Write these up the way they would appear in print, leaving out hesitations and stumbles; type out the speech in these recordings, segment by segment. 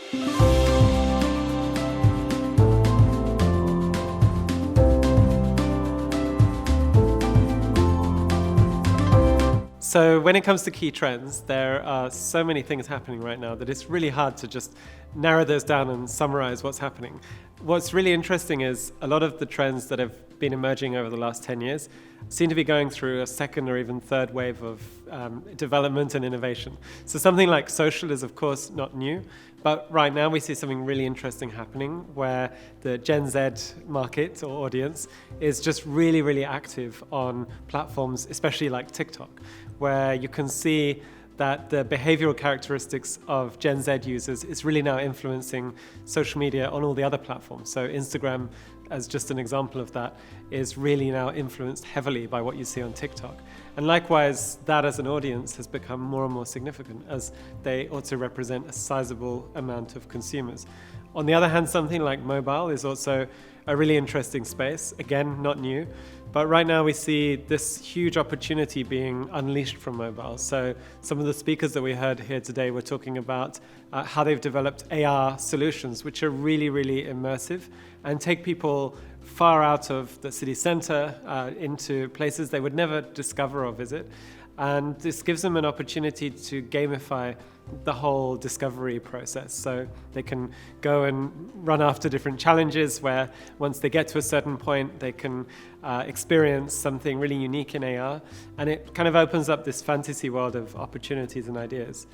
So when it comes to key trends, there are so many things happening right now that it's really hard to just narrow those down and summarize what's happening. What's really interesting is a lot of the trends that have been emerging over the last 10 years seem to be going through a second or even third wave of development and innovation. So something like social is of course not new, but right now we see something really interesting happening where the Gen Z market or audience is just really, really active on platforms, especially like TikTok, where you can see that the behavioral characteristics of Gen Z users is really now influencing social media on all the other platforms. So Instagram, as just an example of that, is really now influenced heavily by what you see on TikTok. And likewise, that as an audience has become more and more significant as they also represent a sizable amount of consumers. On the other hand, something like mobile is also a really interesting space. Again, not new, but right now we see this huge opportunity being unleashed from mobile. So some of the speakers that we heard here today were talking about how they've developed AR solutions, which are really, really immersive and take people far out of the city center into places they would never discover or visit. And this gives them an opportunity to gamify the whole discovery process. So they can go and run after different challenges where once they get to a certain point, they can experience something really unique in AR. And it kind of opens up this fantasy world of opportunities and ideas.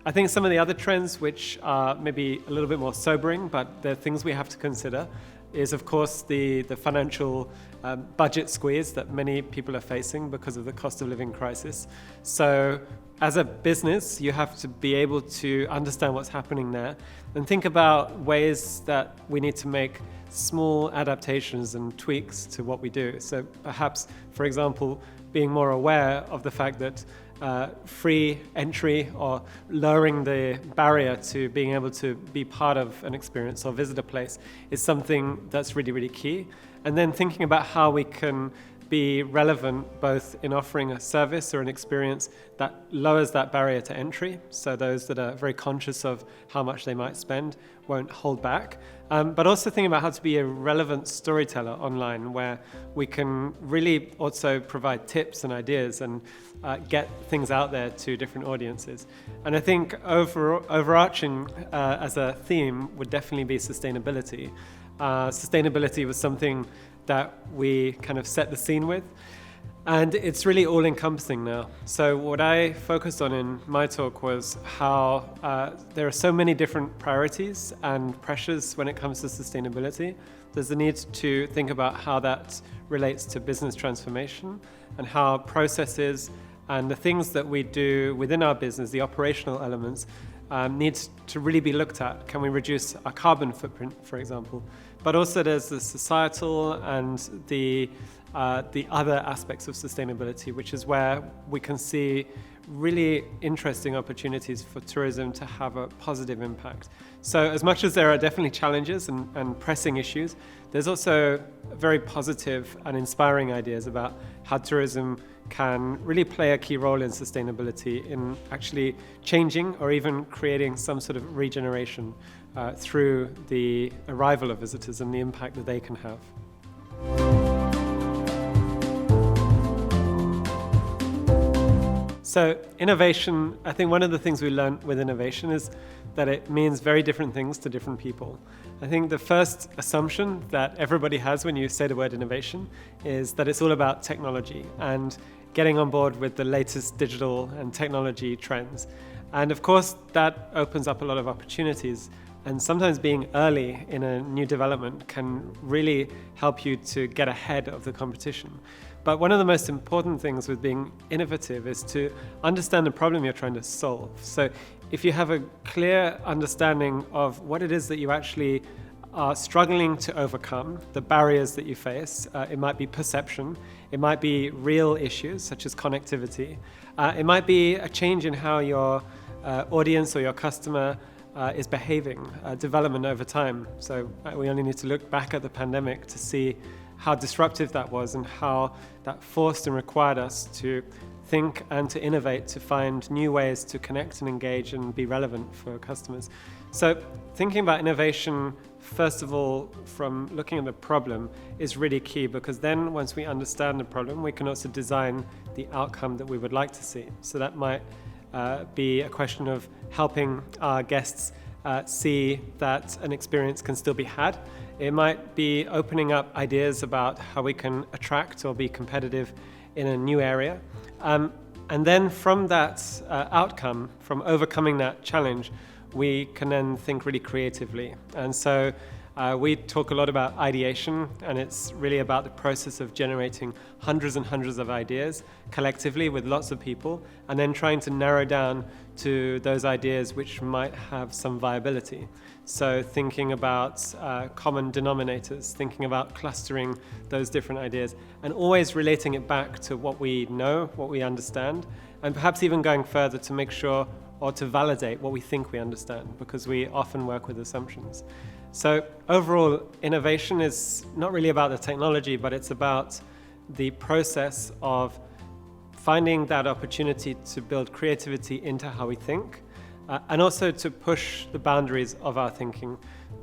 I think some of the other trends which are maybe a little bit more sobering, but they're things we have to consider, is of course the financial budget squeeze that many people are facing because of the cost of living crisis. So as a business, you have to be able to understand what's happening there and think about ways that we need to make small adaptations and tweaks to what we do. So perhaps, for example, being more aware of the fact that free entry or lowering the barrier to being able to be part of an experience or visit a place is something that's really, really key. And then thinking about how we can be relevant both in offering a service or an experience that lowers that barrier to entry, so those that are very conscious of how much they might spend won't hold back, but also thinking about how to be a relevant storyteller online where we can really also provide tips and ideas and get things out there to different audiences. And I think overarching as a theme would definitely be sustainability. Sustainability was something that we kind of set the scene with, and it's really all-encompassing now. So what I focused on in my talk was how there are so many different priorities and pressures when it comes to sustainability. There's the need to think about how that relates to business transformation and how processes and the things that we do within our business, the operational elements, needs to really be looked at. Can we reduce our carbon footprint, for example? But also there's the societal and the other aspects of sustainability, which is where we can see really interesting opportunities for tourism to have a positive impact. So as much as there are definitely challenges and pressing issues, there's also very positive and inspiring ideas about how tourism can really play a key role in sustainability in actually changing or even creating some sort of regeneration through the arrival of visitors and the impact that they can have. So innovation, I think one of the things we learned with innovation is that it means very different things to different people. I think the first assumption that everybody has when you say the word innovation is that it's all about technology and getting on board with the latest digital and technology trends. And of course, that opens up a lot of opportunities. And sometimes being early in a new development can really help you to get ahead of the competition. But one of the most important things with being innovative is to understand the problem you're trying to solve. So if you have a clear understanding of what it is that you actually are struggling to overcome, the barriers that you face, it might be perception, it might be real issues such as connectivity, it might be a change in how your audience or your customer is behaving, development over time. So we only need to look back at the pandemic to see how disruptive that was and how that forced and required us to think and to innovate, to find new ways to connect and engage and be relevant for customers. So thinking about innovation, first of all, from looking at the problem is really key, because then once we understand the problem, we can also design the outcome that we would like to see. So that might be a question of helping our guests see that an experience can still be had. It might be opening up ideas about how we can attract or be competitive in a new area. And then from that outcome, from overcoming that challenge, we can then think really creatively. And so we talk a lot about ideation, and it's really about the process of generating hundreds and hundreds of ideas collectively with lots of people, and then trying to narrow down to those ideas which might have some viability. So thinking about common denominators, thinking about clustering those different ideas, and always relating it back to what we know, what we understand, and perhaps even going further to make sure or to validate what we think we understand, because we often work with assumptions. So overall, innovation is not really about the technology, but it's about the process of finding that opportunity to build creativity into how we think, and also to push the boundaries of our thinking,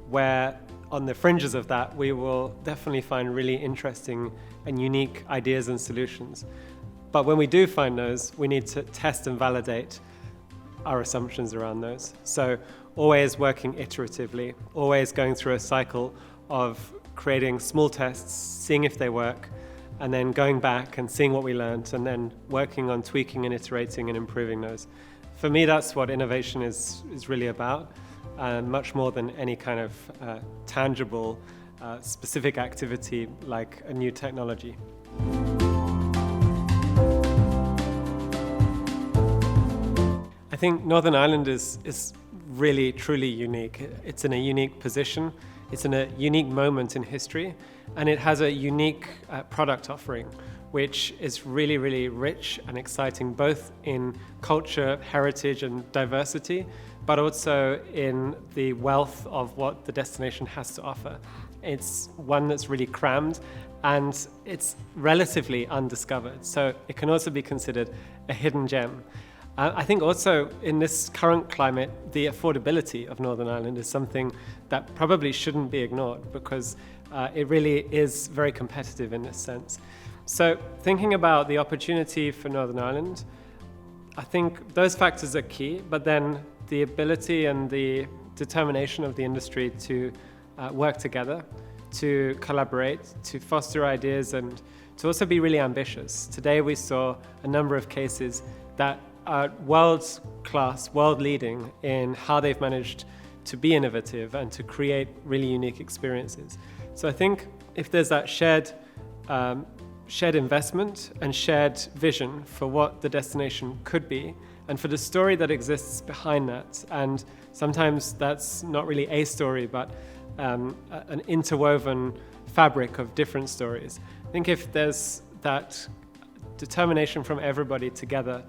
where on the fringes of that, we will definitely find really interesting and unique ideas and solutions. But when we do find those, we need to test and validate our assumptions around those. So always working iteratively, always going through a cycle of creating small tests, seeing if they work, and then going back and seeing what we learned, and then working on tweaking and iterating and improving those. For me, that's what innovation is really about, much more than any kind of tangible, specific activity like a new technology. I think Northern Ireland is really, truly unique. It's in a unique position, it's in a unique moment in history, and it has a unique product offering, which is really, really rich and exciting, both in culture, heritage, and diversity, but also in the wealth of what the destination has to offer. It's one that's really crammed, and it's relatively undiscovered, so it can also be considered a hidden gem. I think also in this current climate, the affordability of Northern Ireland is something that probably shouldn't be ignored, because it really is very competitive in this sense. So thinking about the opportunity for Northern Ireland, I think those factors are key, but then the ability and the determination of the industry to work together, to collaborate, to foster ideas, and to also be really ambitious. Today we saw a number of cases that are world-class, world-leading in how they've managed to be innovative and to create really unique experiences. So I think if there's that shared investment and shared vision for what the destination could be, and for the story that exists behind that, and sometimes that's not really a story, but an interwoven fabric of different stories. I think if there's that determination from everybody together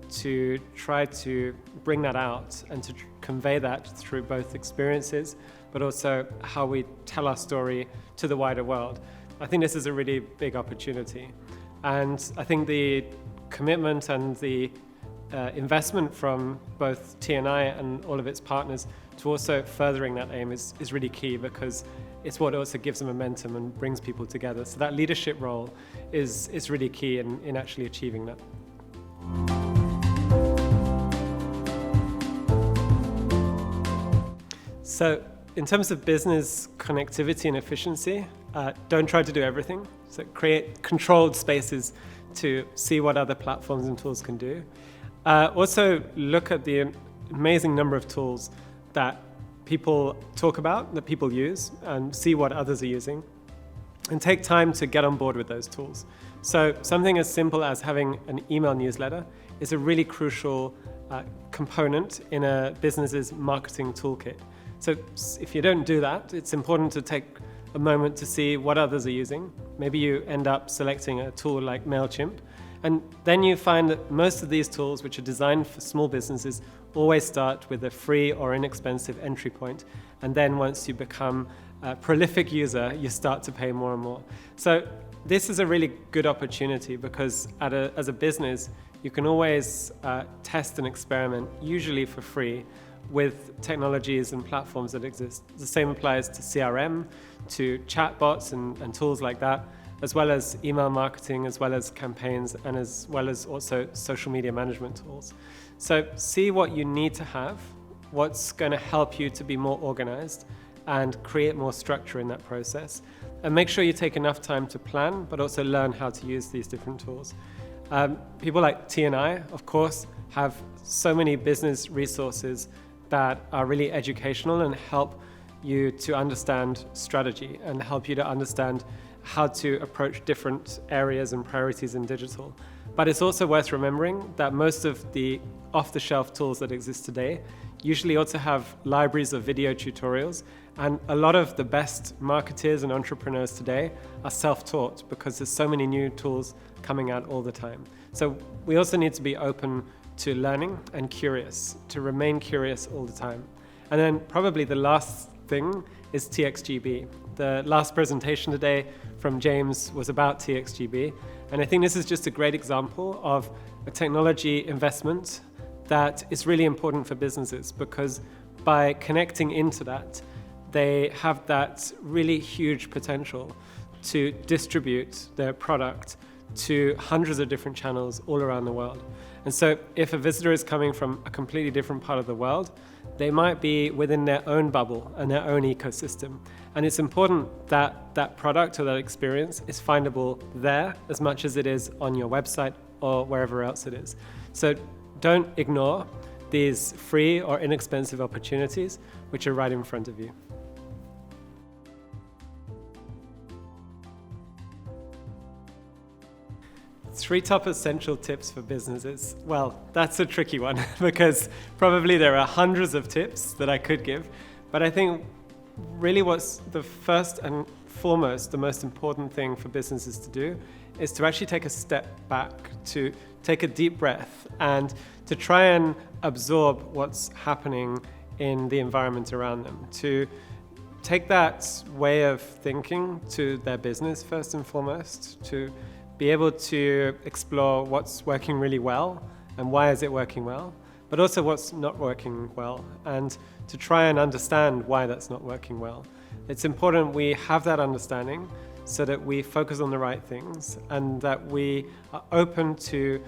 to try to bring that out and to convey that through both experiences, but also how we tell our story to the wider world, I think this is a really big opportunity. And I think the commitment and the investment from both TNI and all of its partners to also furthering that aim is really key, because it's what also gives them momentum and brings people together. So that leadership role is really key in actually achieving that. So in terms of business connectivity and efficiency, don't try to do everything. So create controlled spaces to see what other platforms and tools can do. Also look at the amazing number of tools that people talk about, that people use, and see what others are using. And take time to get on board with those tools. So something as simple as having an email newsletter is a really crucial component in a business's marketing toolkit. So if you don't do that, it's important to take a moment to see what others are using. Maybe you end up selecting a tool like MailChimp, and then you find that most of these tools, which are designed for small businesses, always start with a free or inexpensive entry point. And then once you become a prolific user, you start to pay more and more. So this is a really good opportunity because as a business, you can always test and experiment, usually for free, with technologies and platforms that exist. The same applies to CRM, to chatbots and tools like that, as well as email marketing, as well as campaigns, and as well as also social media management tools. So see what you need to have, what's going to help you to be more organized and create more structure in that process. And make sure you take enough time to plan, but also learn how to use these different tools. People like T&I, of course, have so many business resources that are really educational and help you to understand strategy and help you to understand how to approach different areas and priorities in digital. But it's also worth remembering that most of the off-the-shelf tools that exist today usually also have libraries of video tutorials, and a lot of the best marketers and entrepreneurs today are self-taught because there's so many new tools coming out all the time. So we also need to be open to learning and curious, to remain curious all the time. And then probably the last thing is TXGB. The last presentation today from James was about TXGB, and I think this is just a great example of a technology investment that is really important for businesses, because by connecting into that, they have that really huge potential to distribute their product to hundreds of different channels all around the world. And so if a visitor is coming from a completely different part of the world, they might be within their own bubble and their own ecosystem. And it's important that that product or that experience is findable there as much as it is on your website or wherever else it is. So don't ignore these free or inexpensive opportunities which are right in front of you. 3 top essential tips for businesses. Well, that's a tricky one because probably there are hundreds of tips that I could give, but I think really what's the first and foremost, the most important thing for businesses to do is to actually take a step back, to take a deep breath and to try and absorb what's happening in the environment around them, to take that way of thinking to their business first and foremost, to be able to explore what's working really well and why is it working well, but also what's not working well, and to try and understand why that's not working well. It's important we have that understanding so that we focus on the right things and that we are open to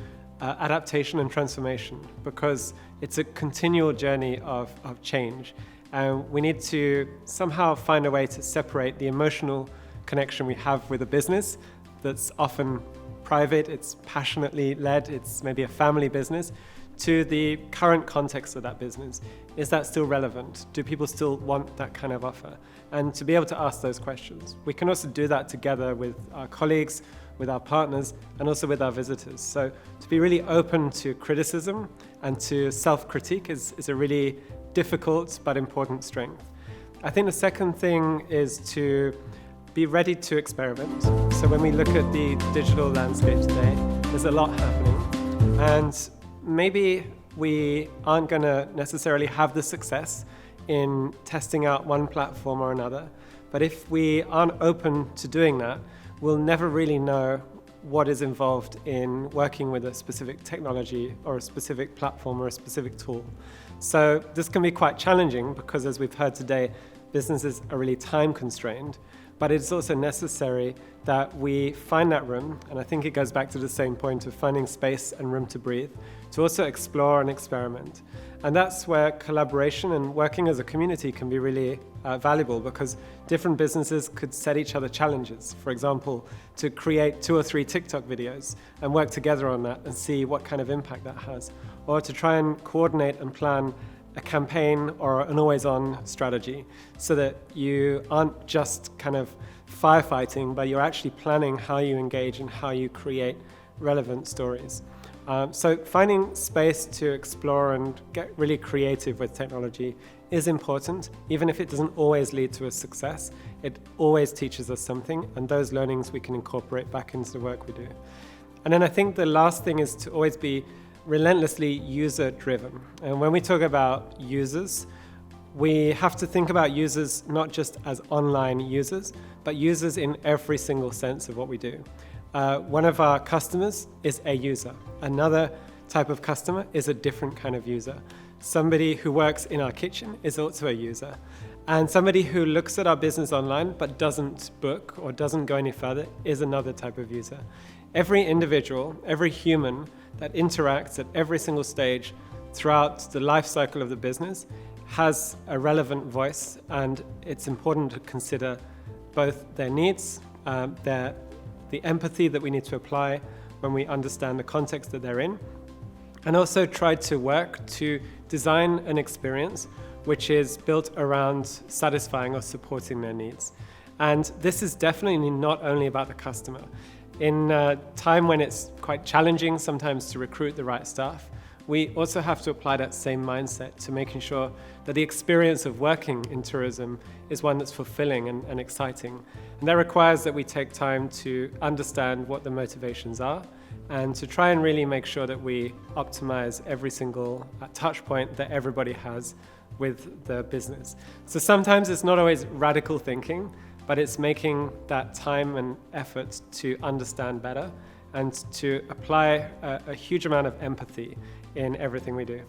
adaptation and transformation, because it's a continual journey of change. And we need to somehow find a way to separate the emotional connection we have with a business that's often private, it's passionately led, it's maybe a family business, to the current context of that business. Is that still relevant? Do people still want that kind of offer? And to be able to ask those questions. We can also do that together with our colleagues, with our partners, and also with our visitors. So to be really open to criticism and to self-critique is a really difficult but important strength. I think the second thing is to be ready to experiment. So when we look at the digital landscape today, there's a lot happening. And maybe we aren't going to necessarily have the success in testing out one platform or another. But if we aren't open to doing that, we'll never really know what is involved in working with a specific technology or a specific platform or a specific tool. So this can be quite challenging because, as we've heard today, businesses are really time constrained. But it's also necessary that we find that room, and I think it goes back to the same point of finding space and room to breathe, to also explore and experiment. And that's where collaboration and working as a community can be really valuable, because different businesses could set each other challenges. For example, to create 2 or 3 TikTok videos and work together on that and see what kind of impact that has. Or to try and coordinate and plan a campaign or an always-on strategy, so that you aren't just kind of firefighting, but you're actually planning how you engage and how you create relevant stories. So finding space to explore and get really creative with technology is important. Even if it doesn't always lead to a success, it always teaches us something, and those learnings we can incorporate back into the work we do. And then I think the last thing is to always be relentlessly user-driven. And when we talk about users, We have to think about users not just as online users, but users in every single sense of what we do. One of our customers is a user. Another type of customer is a different kind of user. Somebody who works in our kitchen is also a user. And somebody who looks at our business online but doesn't book or doesn't go any further is another type of user. Every individual, every human that interacts at every single stage throughout the life cycle of the business has a relevant voice, and it's important to consider both their needs, the empathy that we need to apply when we understand the context that they're in, and also try to work to design an experience which is built around satisfying or supporting their needs. And this is definitely not only about the customer. In a time when it's quite challenging sometimes to recruit the right staff, we also have to apply that same mindset to making sure that the experience of working in tourism is one that's fulfilling and exciting. And that requires that we take time to understand what the motivations are and to try and really make sure that we optimize every single touch point that everybody has with the business. So sometimes it's not always radical thinking, but it's making that time and effort to understand better and to apply a huge amount of empathy in everything we do.